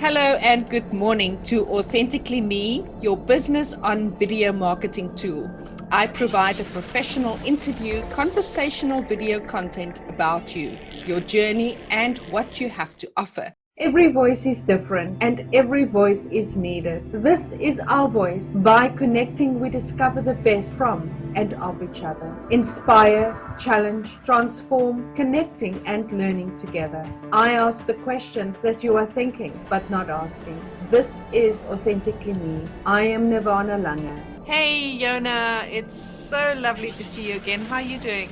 Hello and good morning to Authentically Me, your business on video marketing tool. I provide a professional interview, conversational video content about you, your journey, and what you have to offer. Every voice is different and every voice is needed. This is our voice. By connecting, we discover the best from and of each other. Inspire, challenge, transform, connecting and learning together. I ask the questions that you are thinking but not asking. This is Authentically Me. I am Nirvana Lange. Hey Yona, it's so lovely to see you again. How are you doing?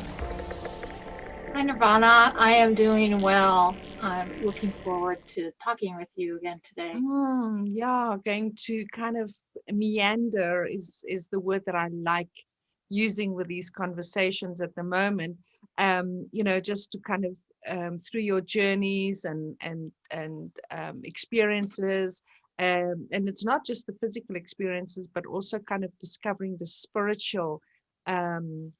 Hi Nirvana, I am doing well. I'm looking forward to talking with you again today. Yeah, going to kind of meander is the word that I like using with these conversations at the moment. Just to kind of through your journeys and experiences. And it's not just the physical experiences, but also kind of discovering the spiritual um,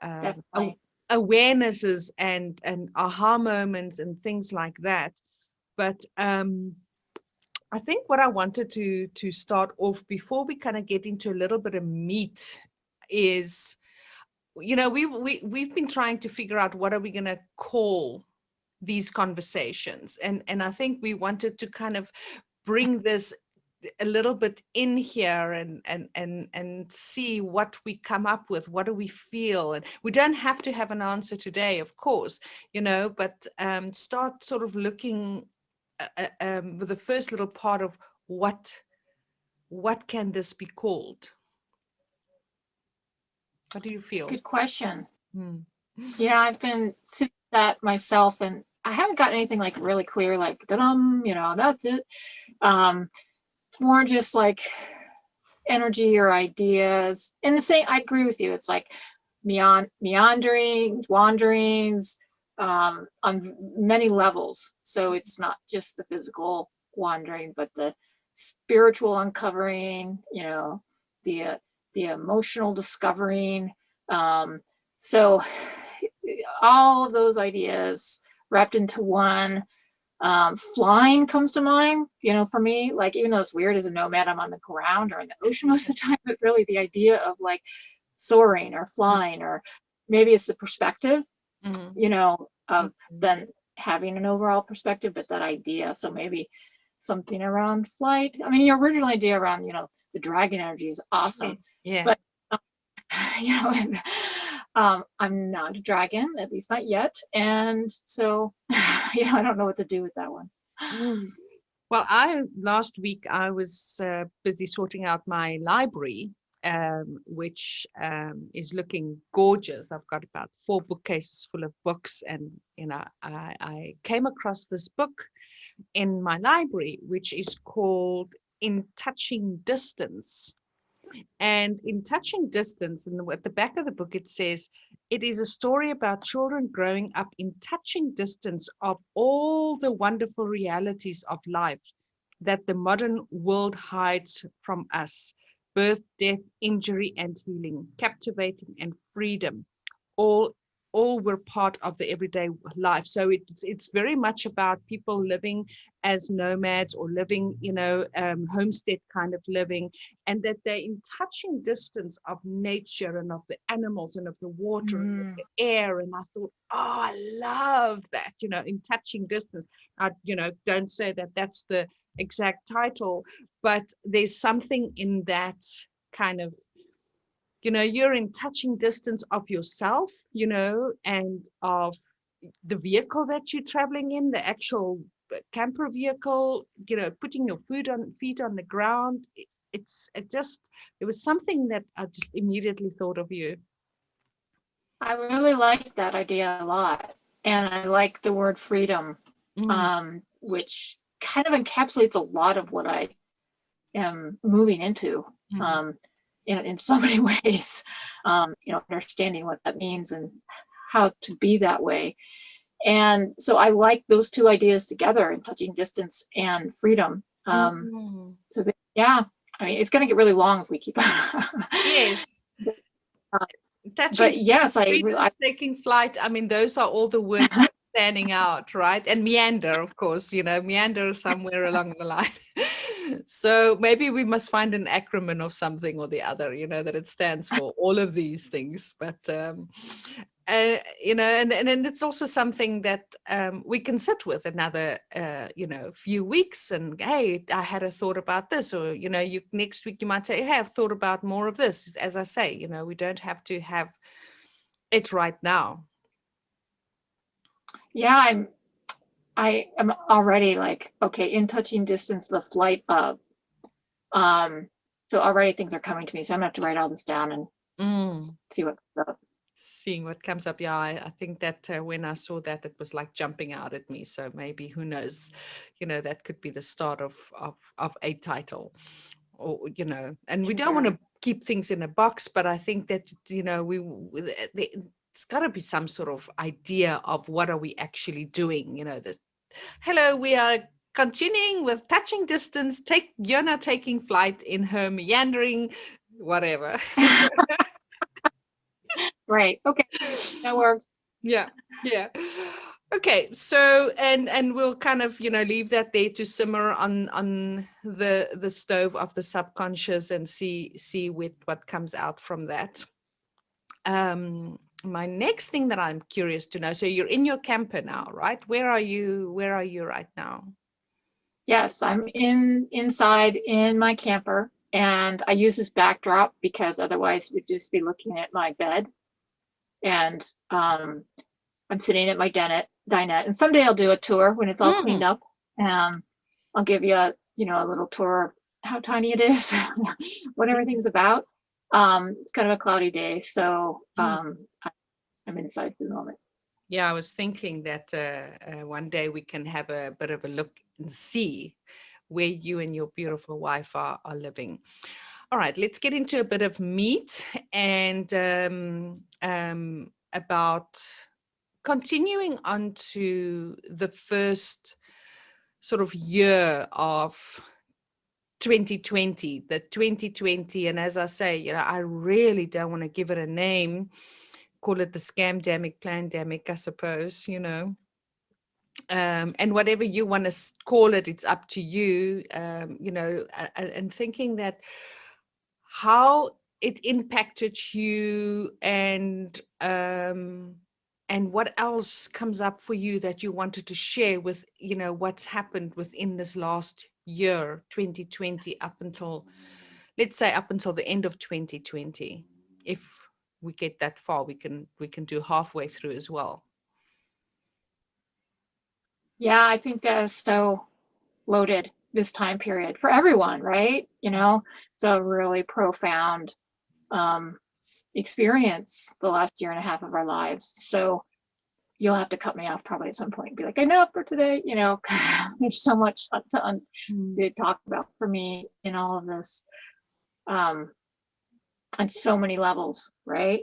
Definitely. awarenesses and aha moments and things like that. But I think what I wanted to start off before we kind of get into a little bit of meat is, we've been trying to figure out what are we going to call these conversations, and I think we wanted to kind of bring this a little bit in here and see what we come up with. What do we feel? And we don't have to have an answer today, of course, but start sort of looking with the first little part of what can this be called? What do you feel? Good question. Hmm. Yeah, I've been sitting with that myself and I haven't got anything like really clear, like, that's it. It's more just like energy or ideas. And the same, I agree with you. It's like meanderings, wanderings, on many levels. So it's not just the physical wandering, but the spiritual uncovering, the the emotional discovering. So all of those ideas wrapped into one. Flying comes to mind, for me, like, even though it's weird as a nomad, I'm on the ground or in the ocean most of the time, but really the idea of like soaring or flying, or maybe it's the perspective, of then having an overall perspective, but that idea. So maybe something around flight. I mean, your original idea around, the dragon energy is awesome. Yeah. But, I'm not a dragon, at least not yet. And so, I don't know what to do with that one. Well, last week I was busy sorting out my library, which is looking gorgeous. I've got about 4 bookcases full of books, and I came across this book in my library, which is called In Touching Distance. And In Touching Distance, and at the back of the book, it says, it is a story about children growing up in touching distance of all the wonderful realities of life that the modern world hides from us. Birth, death, injury, and healing, captivating and freedom, all were part of the everyday life. So it's very much about people living as nomads or living, homestead kind of living, and that they're in touching distance of nature and of the animals and of the water and of the air. And I thought, oh, I love that, in touching distance. I, don't say that that's the exact title, but there's something in that kind of, you're in touching distance of yourself, and of the vehicle that you're traveling in, the actual camper vehicle, putting your feet on the ground. It was something that I just immediately thought of you. I really like that idea a lot. And I like the word freedom, which kind of encapsulates a lot of what I am moving into. In so many ways, understanding what that means and how to be that way. And so I like those two ideas together, in touching distance and freedom. I mean, it's going to get really long if we keep Yes. But yes, I taking flight. I mean, those are all the words that standing out, right? And meander, of course, meander somewhere along the line. So maybe we must find an acronym of something or the other, that it stands for all of these things. But and it's also something that we can sit with another few weeks and, hey, I had a thought about this, or you next week you might say, hey, I've thought about more of this. As I say, we don't have to have it right now. Yeah, I am already like, okay, in touching distance, the flight of. So already things are coming to me. So I'm gonna have to write all this down and see what comes up. Seeing what comes up. Yeah, I think that when I saw that, it was like jumping out at me. So maybe, who knows, that could be the start of a title, or and we don't want to keep things in a box, but I think that it's got to be some sort of idea of what are we actually doing. This, hello, we are continuing with touching distance, Yona taking flight in her meandering, whatever. Right. Okay. That works. Yeah. Okay. So, and we'll kind of, leave that there to simmer on the stove of the subconscious and see what comes out from that. My next thing that I'm curious to know, so you're in your camper now, right? Where are you right now? Yes, I'm inside in my camper, and I use this backdrop because otherwise we'd just be looking at my bed. And I'm sitting at my dinette, and someday I'll do a tour when it's all cleaned up. I'll give you a little tour of how tiny it is, what everything's about. It's kind of a cloudy day, so I'm inside for the moment. Yeah, I was thinking that one day we can have a bit of a look and see where you and your beautiful wife are living. All right, let's get into a bit of meat and about continuing on to the first sort of year of 2020, the 2020. And as I say, I really don't want to give it a name, call it the scamdemic, plandemic, I suppose, and whatever you want to call it, it's up to you, and thinking that how it impacted you and what else comes up for you that you wanted to share with, what's happened within this last year, 2020, up until, let's say, up until the end of 2020. If we get that far, we can do halfway through as well. Yeah, I think that is so loaded, this time period, for everyone, right? It's a really profound experience, the last year and a half of our lives. So you'll have to cut me off probably at some point and be like, enough for today. There's so much to talk about for me in all of this, on so many levels, right?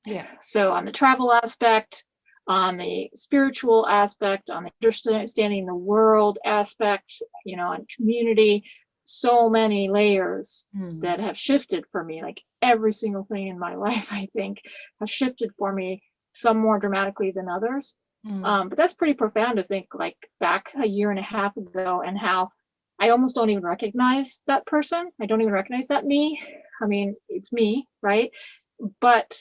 Yeah. So on the travel aspect, on the spiritual aspect, on the understanding the world aspect, on community, so many layers that have shifted for me. Like every single thing in my life, I think, has shifted for me, some more dramatically than others. But that's pretty profound to think like back a year and a half ago, and how I almost don't even recognize that person. I don't even recognize that me. I mean, it's me, right? But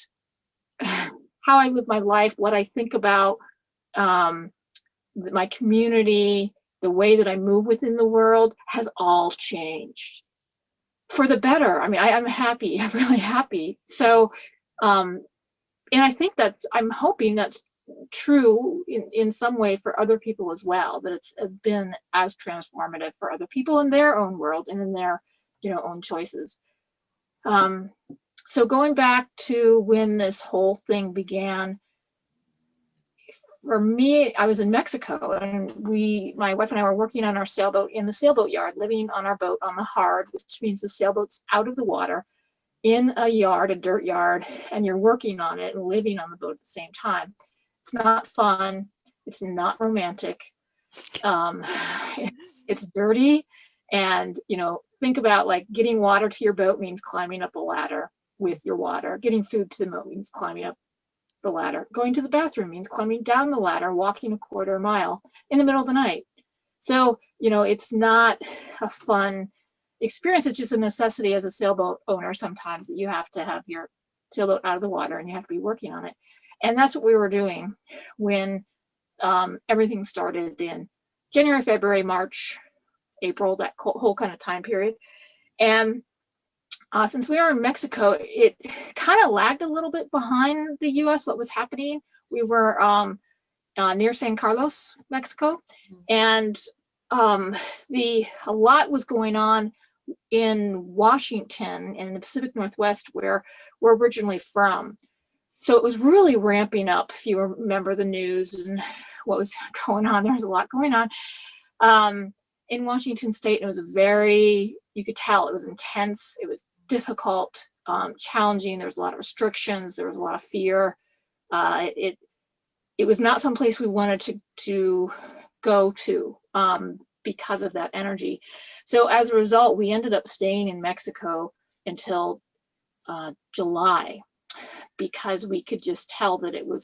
how I live my life, what I think about, my community, the way that I move within the world has all changed for the better. I mean, I'm happy. I'm really happy. So, and I think I'm hoping that's true in some way for other people as well, that it's been as transformative for other people in their own world and in their, own choices. So going back to when this whole thing began, for me, I was in Mexico, and my wife and I were working on our sailboat in the sailboat yard, living on our boat on the hard, which means the sailboat's out of the water in a yard, a dirt yard, and you're working on it and living on the boat at the same time. It's not fun. It's not romantic. It's dirty. And, think about like getting water to your boat means climbing up a ladder with your water. Getting food to the boat means climbing up the ladder. Going to the bathroom means climbing down the ladder, walking a quarter mile in the middle of the night. So, it's not a fun experience. It's just a necessity as a sailboat owner sometimes that you have to have your sailboat out of the water and you have to be working on it. And that's what we were doing when everything started in January, February, March, April, that whole kind of time period. And since we were in Mexico, it kind of lagged a little bit behind the US, what was happening. We were near San Carlos, Mexico, and a lot was going on in Washington in the Pacific Northwest, where we're originally from. So it was really ramping up, if you remember the news and what was going on. There was a lot going on in Washington State. It was you could tell it was intense. It was difficult, challenging. There was a lot of restrictions. There was a lot of fear. It was not someplace we wanted to go to because of that energy. So as a result, we ended up staying in Mexico until July, because we could just tell that it would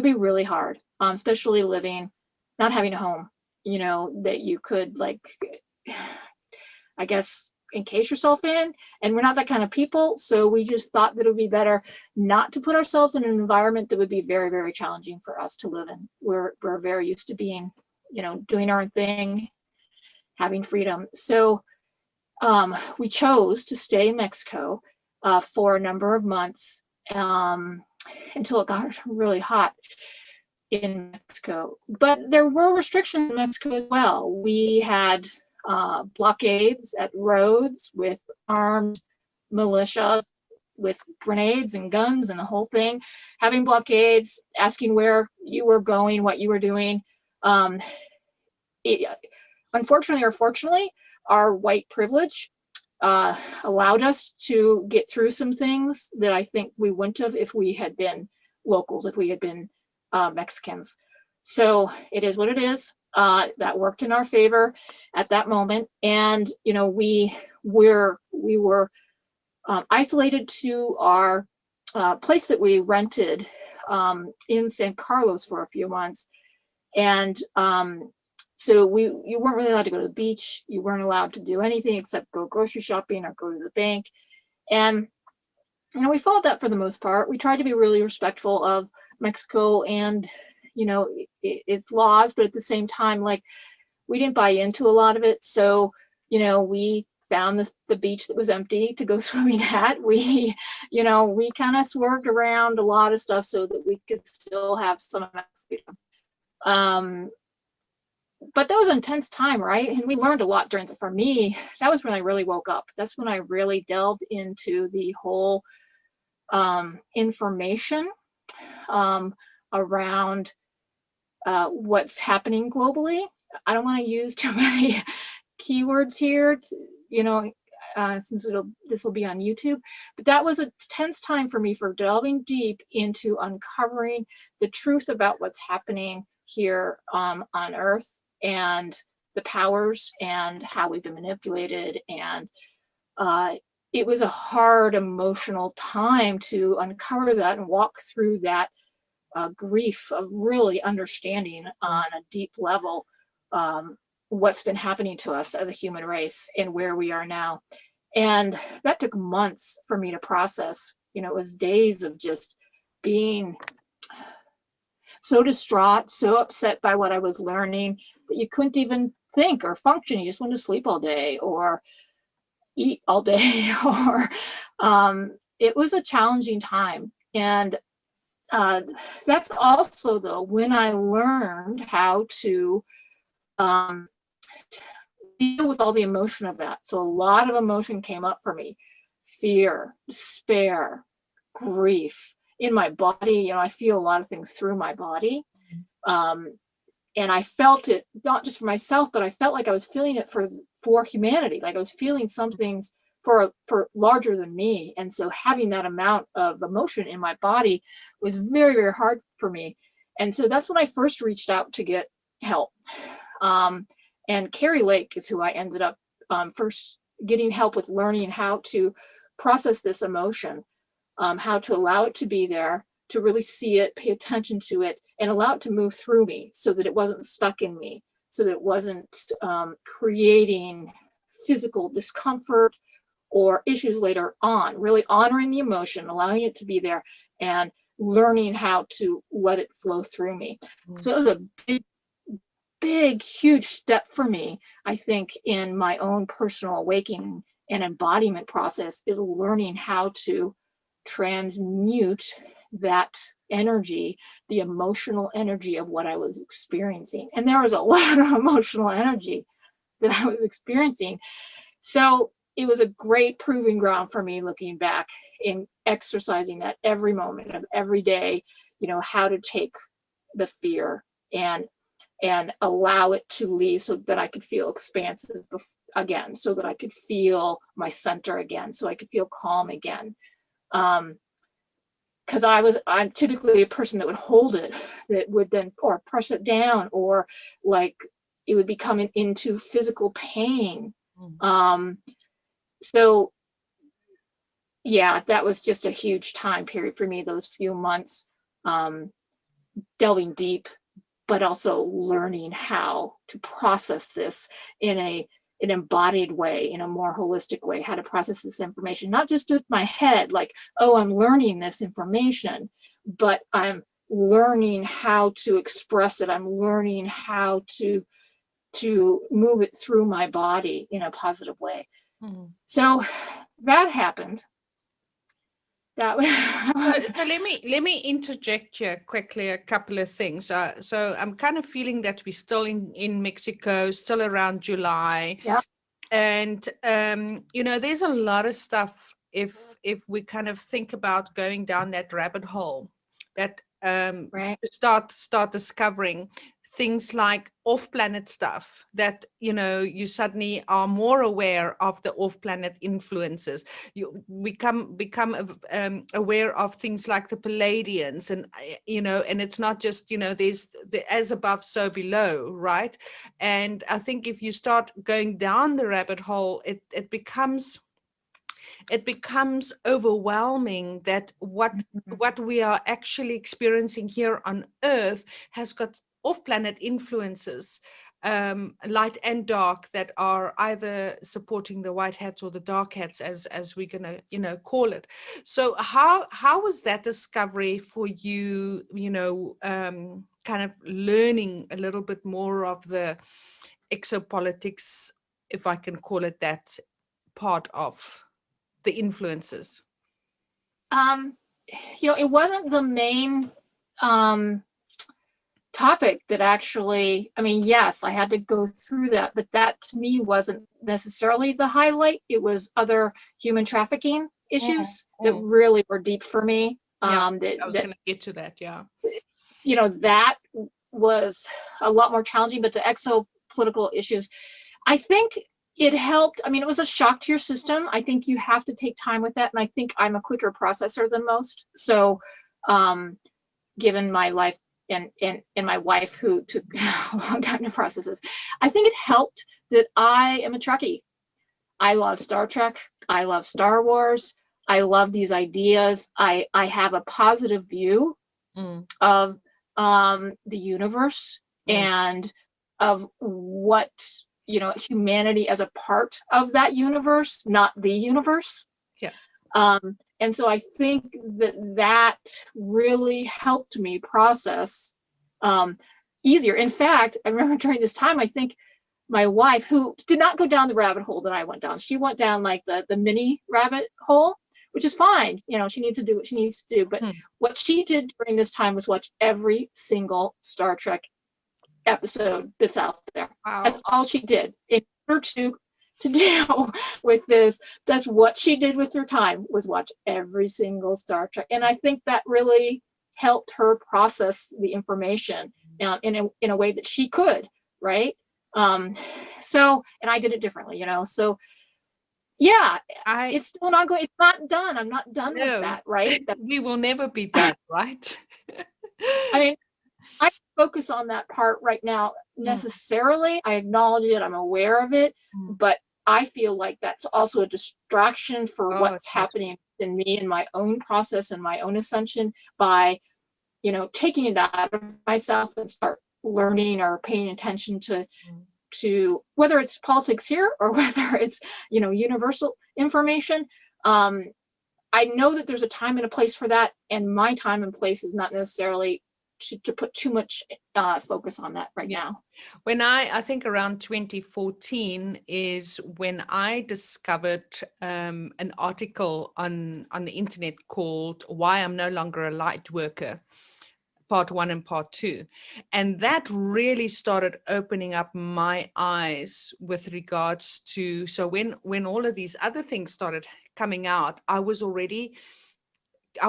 be really hard, especially not having a home, that you could, like, I guess, encase yourself in. And we're not that kind of people. So we just thought that it would be better not to put ourselves in an environment that would be very, very challenging for us to live in. We're very used to being, doing our own thing, having freedom. So we chose to stay in Mexico for a number of months until it got really hot in Mexico. But there were restrictions in Mexico as well. We had blockades at roads with armed militia, with grenades and guns and the whole thing, having blockades, asking where you were going, what you were doing. Unfortunately or fortunately, our white privilege allowed us to get through some things that I think we wouldn't have if we had been locals, if we had been Mexicans. So it is what it is. That worked in our favor at that moment. And, we were isolated to our place that we rented in San Carlos for a few months. And so you weren't really allowed to go to the beach. You weren't allowed to do anything except go grocery shopping or go to the bank. And, we followed that for the most part. We tried to be really respectful of Mexico and, its laws, but at the same time, like, we didn't buy into a lot of it. So, we found the beach that was empty to go swimming at. We kind of swerved around a lot of stuff so that we could still have some of that freedom. But that was an intense time, right? And we learned a lot for me, that was when I really woke up. That's when I really delved into the whole information around what's happening globally. I don't want to use too many keywords here, since this will be on YouTube. But that was a tense time for me, for delving deep into uncovering the truth about what's happening here on Earth, and the powers and how we've been manipulated. And it was a hard emotional time to uncover that and walk through that grief of really understanding on a deep level what's been happening to us as a human race and where we are now. And that took months for me to process. It was days of just being so distraught, so upset by what I was learning that you couldn't even think or function. You just wanted to sleep all day or eat all day, or it was a challenging time. And that's also, though, when I learned how to deal with all the emotion of that. So a lot of emotion came up for me: fear, despair, grief. In my body, I feel a lot of things through my body. And I felt it not just for myself, but I felt like I was feeling it for humanity. Like I was feeling some things for larger than me. And so having that amount of emotion in my body was very, very hard for me. And so that's when I first reached out to get help. And Carrie Lake is who I ended up first getting help with, learning how to process this emotion, how to allow it to be there, to really see it, pay attention to it, and allow it to move through me so that it wasn't stuck in me, so that it wasn't creating physical discomfort or issues later on. Really honoring the emotion, allowing it to be there, and learning how to let it flow through me. So it was a big, huge step for me, I think, in my own personal awakening and embodiment process, is learning how to transmute that energy, the emotional energy of what I was experiencing. And there was a lot of emotional energy that I was experiencing. So it was a great proving ground for me, looking back, in exercising that every moment of every day, how to take the fear and allow it to leave, so that I could feel expansive again, so that I could feel my center again, so I could feel calm again. Because I'm typically a person that would hold it, that would then, or press it down, or like it would be coming into physical pain. So yeah, that was just a huge time period for me, those few months, delving deep, but also learning how to process this in an embodied way, in a more holistic way, how to process this information, not just with my head, like, oh, I'm learning this information, but I'm learning how to express it. I'm learning how to move it through my body in a positive way. So that happened. That was So let me interject here quickly a couple of things. So I'm kind of feeling that we're still in Mexico, still around July. Yeah. And there's a lot of stuff, if we kind of think about going down that rabbit hole, that right. start discovering things like off-planet stuff, that you suddenly are more aware of the off-planet influences. You become aware of things like the Palladians, and and it's not just there's the as above so below, right? And I think if you start going down the rabbit hole, it becomes overwhelming, that what we are actually experiencing here on Earth has got off-planet influences, light and dark, that are either supporting the white hats or the dark hats, as we're gonna call it. So how was that discovery for you? Kind of learning a little bit more of the exopolitics, if I can call it that, part of the influences. It wasn't the main topic that actually, I mean, yes, I had to go through that, but that to me wasn't necessarily the highlight. It was other human trafficking issues that really were deep for me. I was going to get to that. Yeah. That was a lot more challenging, but the exopolitical issues, I think it helped. I mean, it was a shock to your system. I think you have to take time with that. And I think I'm a quicker processor than most. So given my life and my wife, who took a long time to process this, I think it helped that I am a Trekkie. I love Star Trek. I love Star Wars. I love these ideas. I have a positive view of the universe and of what, humanity as a part of that universe, not the universe. Yeah. And so I think that really helped me process easier. In fact, I remember during this time, I think my wife, who did not go down the rabbit hole that I went down, she went down like the mini rabbit hole, which is fine. She needs to do what she needs to do. But what she did during this time was watch every single Star Trek episode that's out there. Wow. That's all she did in order to deal with this. That's what she did with her time, was watch every single Star Trek. And I think that really helped her process the information in a way that she could, right? So, and I did it differently, so yeah, it's still not going, it's not done. I'm not done with that, right? We will never be done, right? I mean, I focus on that part right now necessarily. I acknowledge it, I'm aware of it, but I feel like that's also a distraction for what's happening in me and my own process and my own ascension by you know, taking it out of myself and start learning or paying attention to whether it's politics here or whether it's, you know, universal information. I know that there's a time and a place for that, and my time and place is not necessarily to put too much focus on that right now. When I think around 2014 is when I discovered an article on the internet called "Why I'm No Longer a Light Worker," part 1 and part 2. And that really started opening up my eyes with regards to, so when all of these other things started coming out, I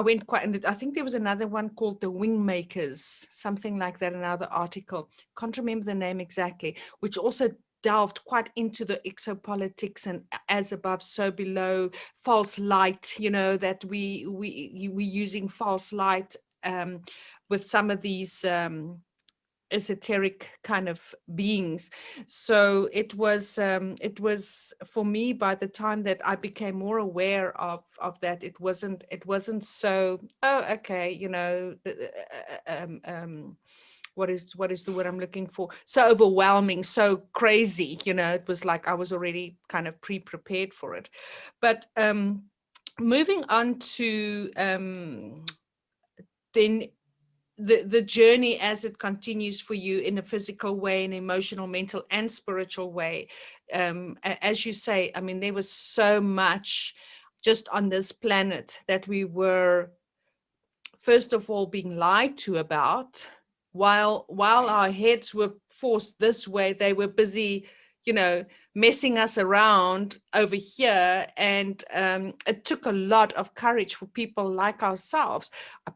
went quite, and I think there was another one called The Wingmakers, something like that, another article. Can't remember the name exactly, which also delved quite into the exopolitics and as above, so below, false light, you know, that we using false light with some of these esoteric kind of beings. So it was for me, by the time that I became more aware of that, it wasn't so, oh, okay, you know, what is the word I'm looking for, so overwhelming, so crazy, you know. It was like I was already kind of pre-prepared for it. But moving on to then the journey as it continues for you in a physical way, an emotional, mental, and spiritual way. As you say, I mean, there was so much just on this planet that we were, first of all, being lied to about. While our heads were forced this way, they were busy, you know, messing us around over here. And it took a lot of courage for people like ourselves.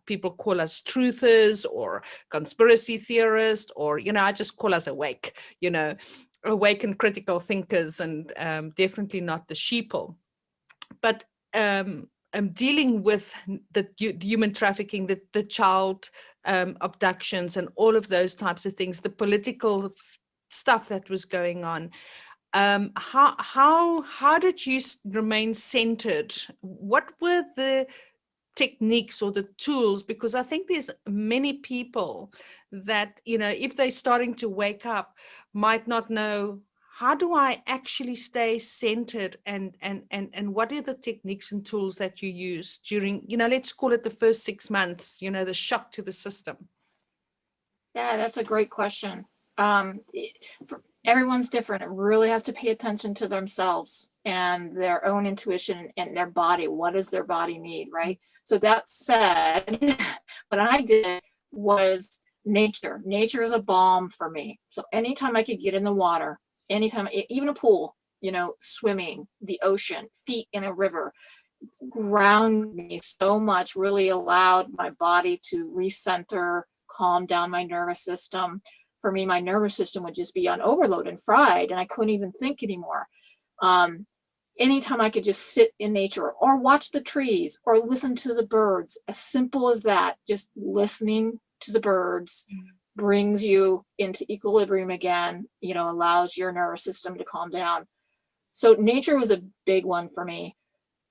People call us truthers or conspiracy theorists, or, you know, I just call us awake, you know, awake and critical thinkers, and definitely not the sheeple. But dealing with the human trafficking, the child abductions, and all of those types of things, the political stuff that was going on. How did you remain centered? What were the techniques or the tools? Because I think there's many people that, you know, if they're starting to wake up, might not know, how do I actually stay centered, and what are the techniques and tools that you use during, you know, let's call it the first 6 months, you know, the shock to the system? Yeah, that's a great question. Everyone's different. It really has to pay attention to themselves and their own intuition and their body. What does their body need, right? So that said, what I did was nature. Nature is a balm for me. So anytime I could get in the water, anytime, even a pool, you know, swimming, the ocean, feet in a river, ground me so much, really allowed my body to recenter, calm down my nervous system. For me, my nervous system would just be on overload and fried, and I couldn't even think anymore. Anytime I could just sit in nature or watch the trees or listen to the birds, as simple as that, just listening to the birds brings you into equilibrium again, you know, allows your nervous system to calm down. So nature was a big one for me.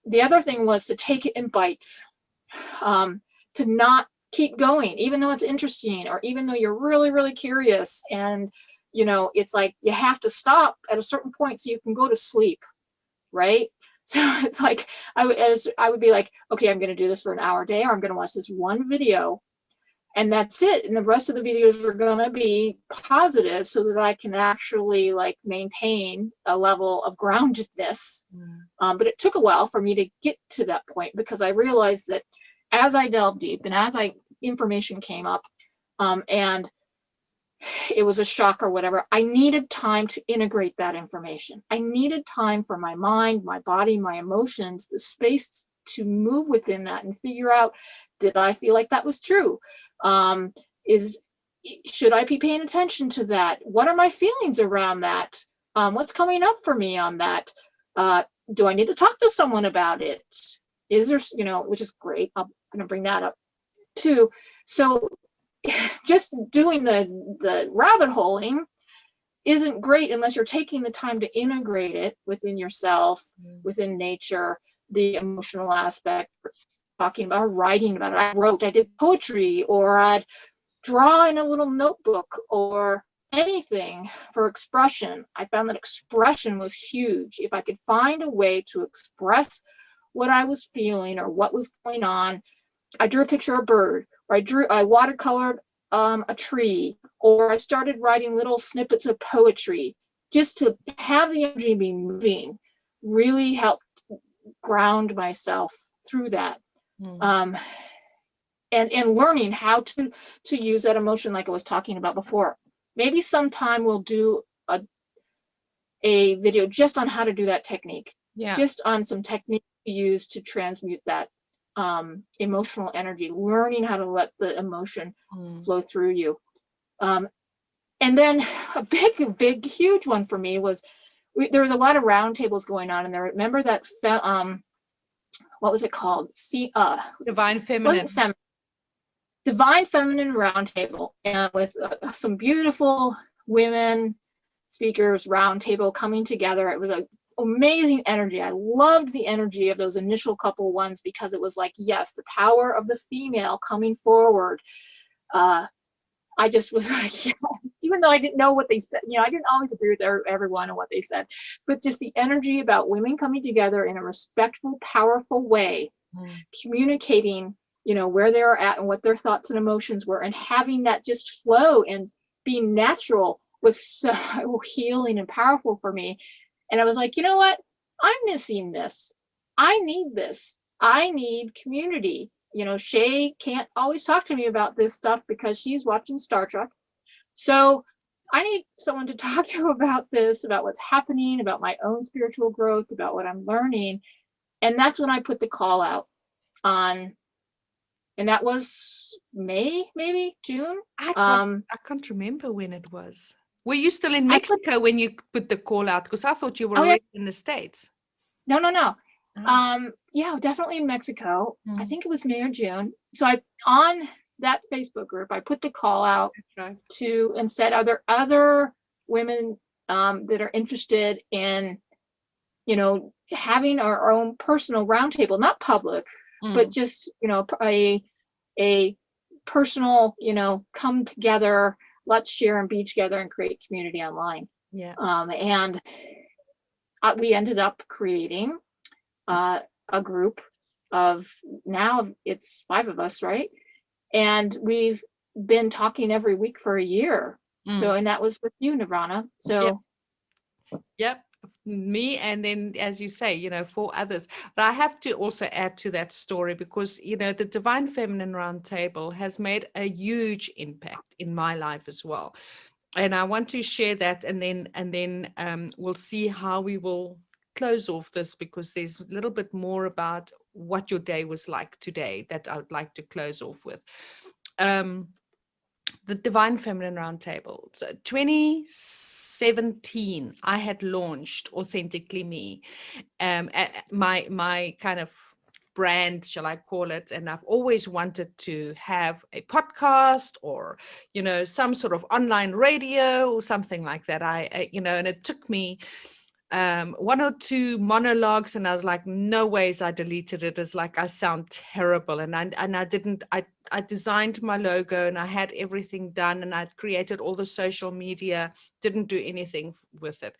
The other thing was to take it in bites, to not keep going, even though it's interesting, or even though you're really, really curious. And, you know, it's like you have to stop at a certain point so you can go to sleep, right? So it's like, I would be like, okay, I'm going to do this for an hour a day, or I'm going to watch this one video, and that's it. And the rest of the videos are going to be positive so that I can actually like maintain a level of groundedness. But it took a while for me to get to that point, because I realized that as I delved deep and as information came up, and it was a shock or whatever, I needed time to integrate that information. I needed time for my mind, my body, my emotions, the space to move within that and figure out, did I feel like that was true? Should I be paying attention to that? What are my feelings around that? What's coming up for me on that? Do I need to talk to someone about it? Is there, you know, which is great. I'm going to bring that up too. So just doing the rabbit holing isn't great unless you're taking the time to integrate it within yourself, within nature, the emotional aspect. talking about, or writing about it. I did poetry, or I'd draw in a little notebook, or anything for expression. I found that expression was huge. If I could find a way to express what I was feeling or what was going on, I drew a picture of a bird, or I watercolored a tree, or I started writing little snippets of poetry. Just to have the energy be moving really helped ground myself through that. And learning how to use that emotion, like I was talking about before. Maybe sometime we'll do a video just on how to do that technique. Yeah. Just on some technique to use to transmute that emotional energy, learning how to let the emotion flow through you. And then a big, huge one for me was, there was a lot of roundtables going on, and there. Remember that? What was it called? Divine Feminine. Divine Feminine Roundtable, and with some beautiful women speakers roundtable coming together. It was an amazing energy. I loved the energy of those initial couple ones, because it was like, yes, the power of the female coming forward. I just was like, yeah, even though I didn't know what they said, I didn't always agree with everyone and what they said, but just the energy about women coming together in a respectful, powerful way, communicating, where they are at and what their thoughts and emotions were, and having that just flow and being natural was so healing and powerful for me. And I was like, you know what? I'm missing this. I need this. I need community. Shay can't always talk to me about this stuff because she's watching Star Trek. So I need someone to talk to about this, about what's happening, about my own spiritual growth, about what I'm learning. And that's when I put the call out on, and that was May, maybe June. I can't remember when it was. Were you still in Mexico when you put the call out? Because I thought you were already in the States. No. Yeah, definitely in Mexico. I think it was May or June. So on that Facebook group, I put the call out to, and said, are there other women that are interested in, having our own personal roundtable, not public, but just, a personal, come together, let's share and be together and create community online. Yeah. And we ended up creating a group of, now it's 5 of us, right? And we've been talking every week for a year. So, and that was with you, Nirvana. So yep. Me, and then, as you say, 4 others. But I have to also add to that story, because the Divine Feminine Roundtable has made a huge impact in my life as well, and I want to share that, and then we'll see how we will close off this, because there's a little bit more about what your day was like today that I would like to close off with. The Divine Feminine Roundtable. So 2017, I had launched Authentically Me, my kind of brand, shall I call it? And I've always wanted to have a podcast, or some sort of online radio or something like that. And it took me 1 or 2 monologues, and I was like, no ways. I deleted it. It's like, I sound terrible. And I didn't. I designed my logo, and I had everything done, and I'd created all the social media, didn't do anything with it.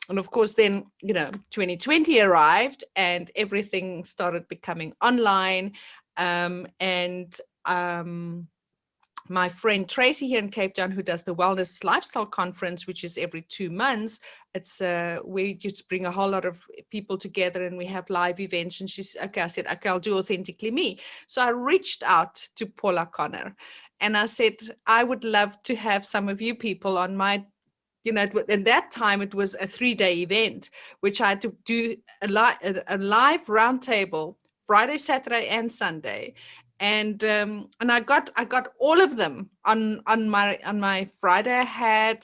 And of course, then 2020 arrived, and everything started becoming online. My friend Tracy here in Cape Town, who does the Wellness Lifestyle Conference, which is every 2 months, it's we just bring a whole lot of people together, and we have live events. And I said, okay, I'll do Authentically Me. So I reached out to Paula Connor, and I said, I would love to have some of you people on my, in that time it was a 3-day event, which I had to do a live roundtable Friday, Saturday, and Sunday. And I got all of them on my Friday. I had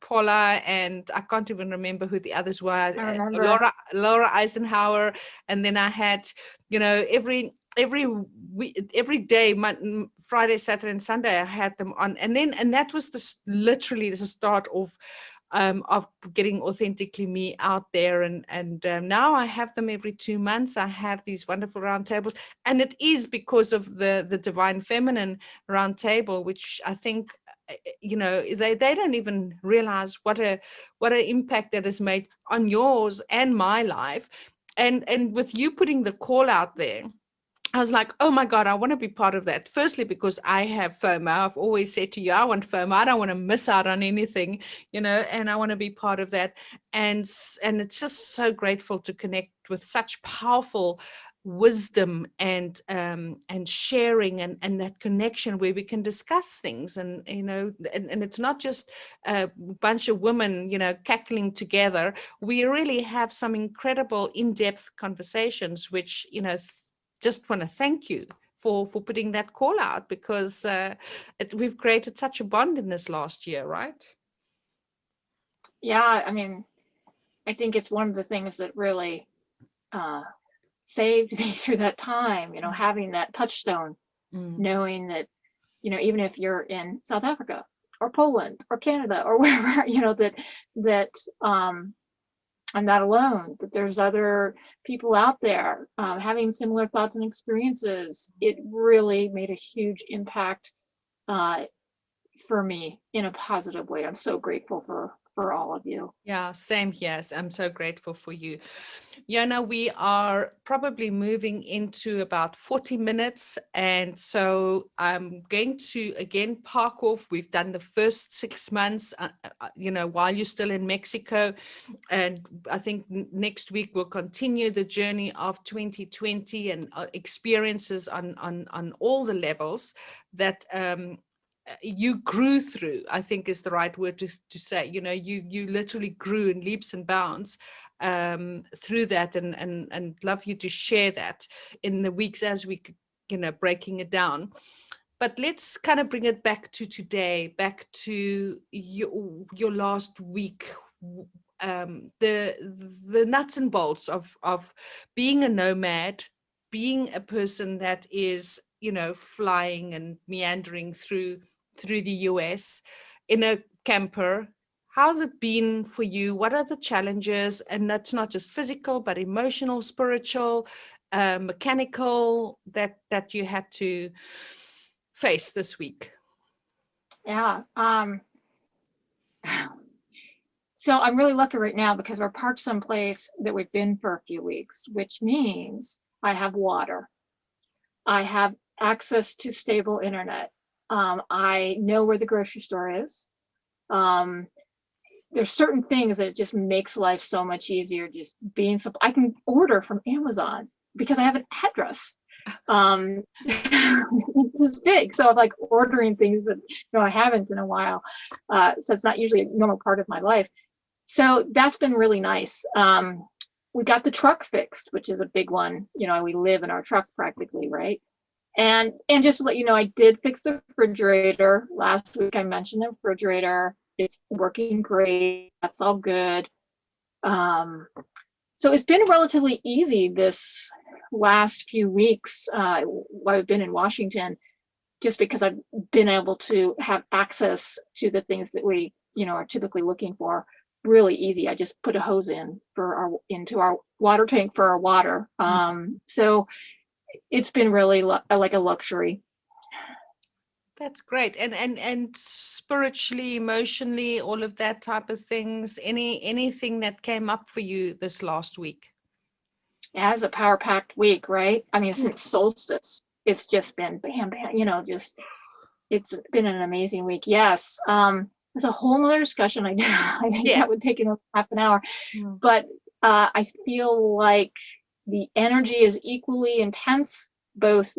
Paula, and I can't even remember who the others were. I remember. Laura Eisenhower, and then I had every day, Friday, Saturday, and Sunday, I had them on, and that was literally the start of of getting Authentically Me out there. And now I have them every 2 months. I have these wonderful roundtables, and it is because of the Divine Feminine roundtable, which I think, they don't even realize what an impact that has made on yours and my life. And with you putting the call out there, I was like, oh my God, I want to be part of that. Firstly, because I have FOMO. I've always said to you, I want FOMO. I don't want to miss out on anything, and I want to be part of that. And it's just so grateful to connect with such powerful wisdom and sharing and that connection where we can discuss things. And it's not just a bunch of women, cackling together. We really have some incredible in-depth conversations, which, just want to thank you for putting that call out, because we've created such a bond in this last year, right? Yeah, I mean, I think it's one of the things that really saved me through that time, having that touchstone, knowing that, even if you're in South Africa or Poland or Canada or wherever, that I'm not alone, that there's other people out there having similar thoughts and experiences. It really made a huge impact for me in a positive way. I'm so grateful for all of you. Yeah, same here. I'm so grateful for you. Yona, we are probably moving into about 40 minutes. And so I'm going to, again, park off. We've done the first 6 months, while you're still in Mexico. And I think next week we'll continue the journey of 2020 and experiences on all the levels that you grew through, I think is the right word to say. You literally grew in leaps and bounds through that, and love you to share that in the weeks as we, breaking it down. But let's kind of bring it back to today, back to your last week, the nuts and bolts of being a nomad, being a person that is, flying and meandering through the US in a camper. How's it been for you? What are the challenges? And that's not just physical, but emotional, spiritual, mechanical, that you had to face this week. Yeah. So I'm really lucky right now because we're parked someplace that we've been for a few weeks, which means I have water. I have access to stable internet. I know where the grocery store is. There's certain things that just makes life so much easier. Just being I can order from Amazon because I have an address. This is big, so I'm like ordering things that I haven't in a while. So it's not usually a normal part of my life. So that's been really nice. We got the truck fixed, which is a big one. We live in our truck practically, right? And just to let you know, I did fix the refrigerator. Last week I mentioned the refrigerator. It's working great. That's all good. So it's been relatively easy this last few weeks while I've been in Washington, just because I've been able to have access to the things that we, are typically looking for. Really easy. I just put a hose into our water tank for our water. So it's been really like a luxury. That's great. And spiritually, emotionally, all of that type of things. Anything that came up for you this last week? As a power-packed week, right? I mean, since solstice, it's just been bam, bam. It's been an amazing week. Yes. It's a whole nother discussion. I think that would take half an hour. But I feel like the energy is equally intense, both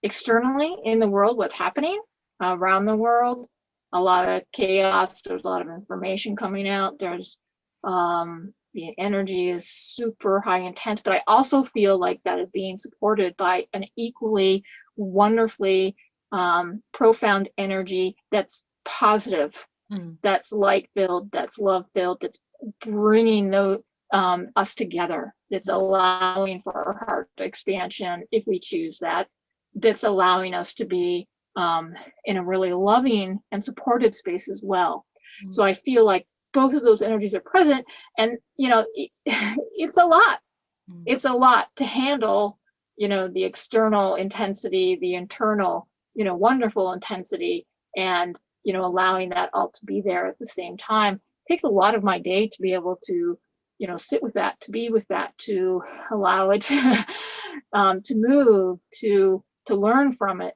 externally in the world, what's happening around the world, a lot of chaos. There's a lot of information coming out. There's the energy is super high intense, but I also feel like that is being supported by an equally wonderfully profound energy that's positive, that's light filled, that's love filled, that's bringing those us together, that's allowing for our heart expansion if we choose that, that's allowing us to be in a really loving and supported space as well. So I feel like both of those energies are present, and it's a lot. It's a lot to handle, the external intensity, the internal, wonderful intensity, and allowing that all to be there at the same time. It takes a lot of my day to be able to sit with that, to be with that, to allow it to move, to learn from it,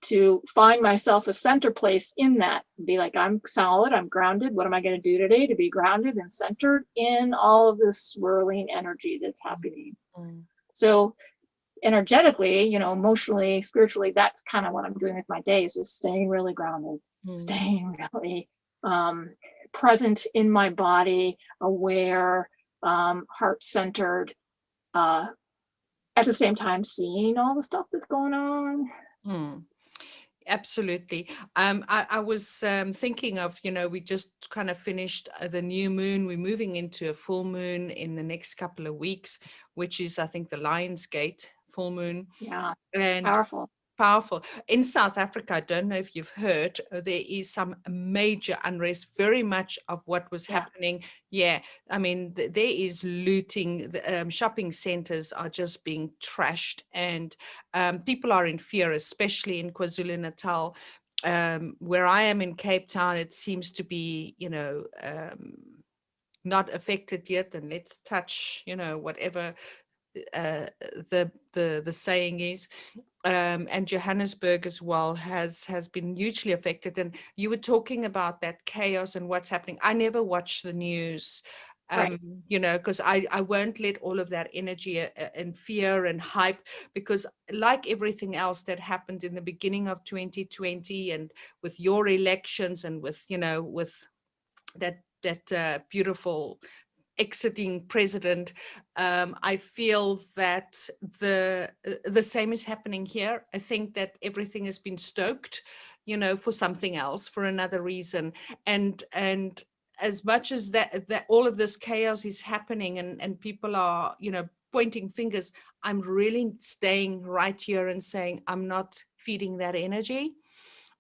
to find myself a center place in that, be like, I'm solid, I'm grounded. What am I going to do today to be grounded and centered in all of this swirling energy that's happening? So energetically, emotionally, spiritually, that's kind of what I'm doing with my day, is just staying really grounded, staying really present in my body, aware, heart-centered, at the same time seeing all the stuff that's going on. Absolutely. I was thinking of, we just kind of finished the new moon. We're moving into a full moon in the next couple of weeks, which is, I think, the Lion's Gate full moon. Yeah, And powerful. In South Africa, I don't know if you've heard, there is some major unrest, very much of what was happening. Yeah, I mean, there is looting. The shopping centers are just being trashed, and people are in fear, especially in KwaZulu-Natal. Where I am in Cape Town, it seems to be, not affected yet. And let's touch, whatever the saying is. And Johannesburg as well has been hugely affected. And you were talking about that chaos and what's happening. I never watch the news, because I won't let all of that energy and fear and hype, because like everything else that happened in the beginning of 2020 and with your elections and with, with that beautiful exiting president, I feel that the same is happening here. I think that everything has been stoked, for something else, for another reason, and as much as that all of this chaos is happening and people are, pointing fingers, I'm really staying right here and saying, I'm not feeding that energy.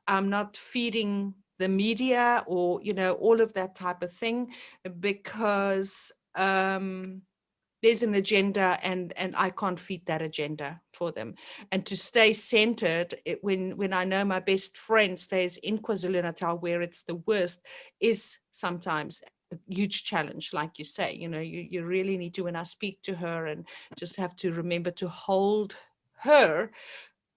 I'm not feeding the media or, all of that type of thing, because there's an agenda and I can't feed that agenda for them. And to stay centered, when I know my best friend stays in KwaZulu-Natal, where it's the worst, is sometimes a huge challenge. Like you say, you really need to, when I speak to her, and just have to remember to hold her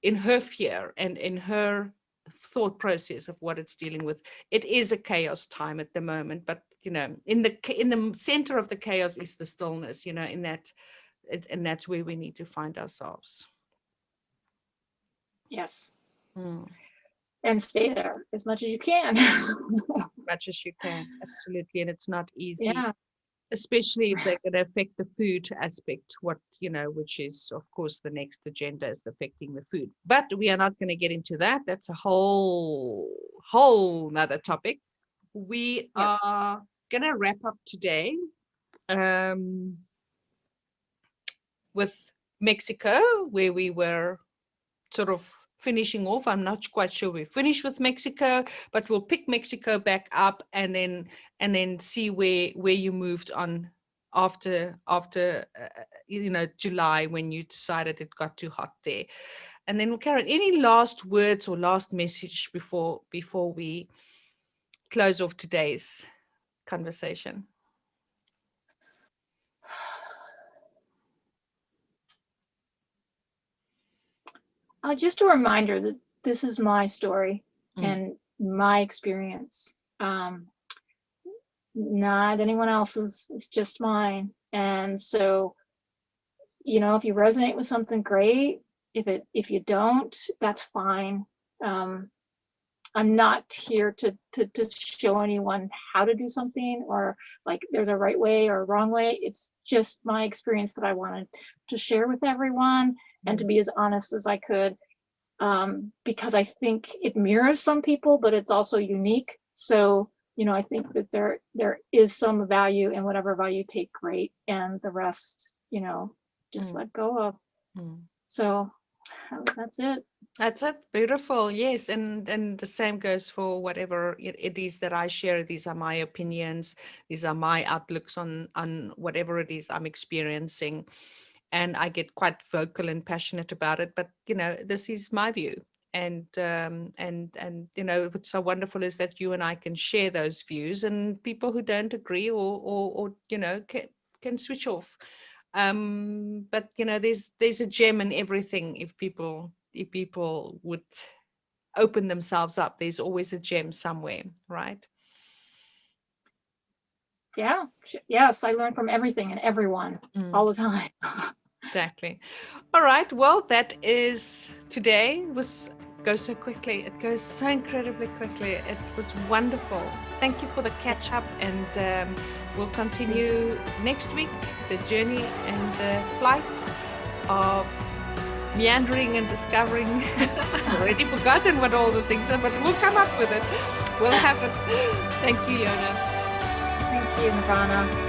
in her fear and in her thought process of what it's dealing with. It is a chaos time at the moment, but in the center of the chaos is the stillness, and that's where we need to find ourselves. Yes. And stay there as much as you can. Much as you can, absolutely. And it's not easy. Yeah. Especially if they're going to affect the food aspect, which is, of course, the next agenda is affecting the food. But we are not going to get into that. That's a whole nother topic. We are going to wrap up today with Mexico, where we were sort of finishing off. I'm not quite sure we finished with Mexico, but we'll pick Mexico back up and then see where you moved on after July, when you decided it got too hot there. And then, Karen, any last words or last message before we close off today's conversation? Just a reminder that this is my story and my experience, not anyone else's. It's just mine. And so, if you resonate with something, great. If you don't, that's fine. I'm not here to show anyone how to do something, or like there's a right way or a wrong way. It's just my experience that I wanted to share with everyone, and to be as honest as I could, because I think it mirrors some people, but it's also unique. So, I think that there is some value, in whatever value you take, great, and the rest, just let go of. So that's it. That's it. Beautiful. Yes. And the same goes for whatever it is that I share. These are my opinions. These are my outlooks on whatever it is I'm experiencing. And I get quite vocal and passionate about it. But this is my view. And what's so wonderful is that you and I can share those views, and people who don't agree or can switch off. But there's a gem in everything. If people would open themselves up, there's always a gem somewhere, right? Yeah. Yes, I learn from everything and everyone all the time. Exactly. All right. Well, that is today. Goes so quickly. It goes so incredibly quickly. It was wonderful. Thank you for the catch up, and we'll continue next week the journey and the flight of meandering and discovering. I've already forgotten what all the things are, but we'll come up with it. We'll have it. Thank you, Yona. Thank you, Nirvana.